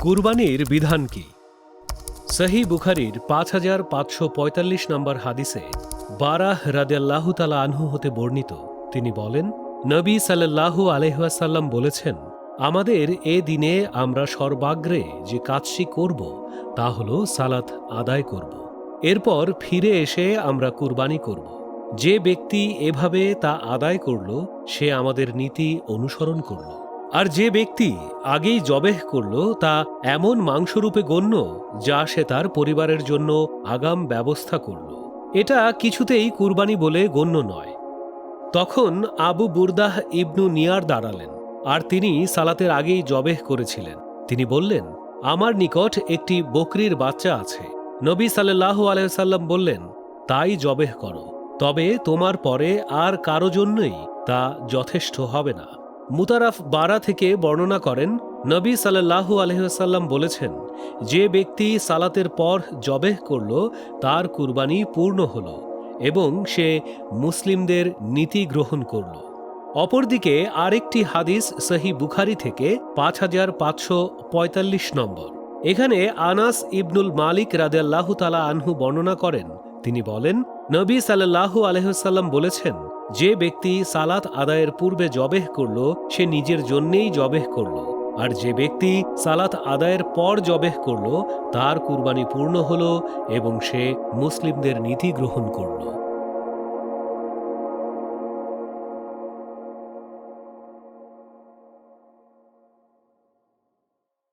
কুরবানির বিধান কি? সহিহ বুখারীর ৫৫৪৫ নম্বর হাদিসে বারাহ রাদিয়াল্লাহু তাআলা আনহু হতে বর্ণিত, তিনি বলেন, নবী সাল্লাল্লাহু আলাইহি ওয়াসাল্লাম বলেছেন, আমাদের এ দিনে আমরা সর্বাগ্রে যে কাজটি করব তা হল সালাত আদায় করব। এরপর ফিরে এসে আমরা কুরবানি করব। যে ব্যক্তি এভাবে তা আদায় করল সে আমাদের নীতি অনুসরণ করল। আর যে ব্যক্তি আগেই জবেহ করল তা এমন মাংসরূপে গণ্য যা সে তার পরিবারের জন্য আগাম ব্যবস্থা করল। এটা কিছুতেই কুরবানি বলে গণ্য নয়। তখন আবু বুরদাহ ইবনু নিয়ার দাঁড়ালেন, আর তিনি সালাতের আগেই জবেহ করেছিলেন। তিনি বললেন, আমার নিকট একটি বকরির বাচ্চা আছে। নবী সাল্লাল্লাহু আলাইহি ওয়াসাল্লাম বললেন, তাই জবেহ করো, তবে তোমার পরে আর কারো জন্যই তা যথেষ্ট হবে না। মুতারাফ বারা থেকে বর্ণনা করেন, নবী সাল্লাল্লাহু আলাইহি ওয়াসাল্লাম বলেছেন, যে ব্যক্তি সালাতের পর জবেহ করল তার কুরবানি পূর্ণ হল এবং সে মুসলিমদের নীতি গ্রহণ করল। অপরদিকে আরেকটি হাদিস সহিহ বুখারী থেকে ৫৫৪৫ নম্বর। এখানে আনাস ইবনুল মালিক রাদিয়াল্লাহু তাআলা আনহু বর্ণনা করেন, তিনি বলেন, নবী সাল্লাল্লাহু আলাইহি ওয়াসাল্লাম বলেছেন, যে ব্যক্তি সালাত আদায়ের পূর্বে জবেহ করল সে নিজের জন্যেই জবেহ করল, আর যে ব্যক্তি সালাত আদায়ের পর জবেহ করল তার কুরবানি পূর্ণ হল এবং সে মুসলিমদের নীতি গ্রহণ করল।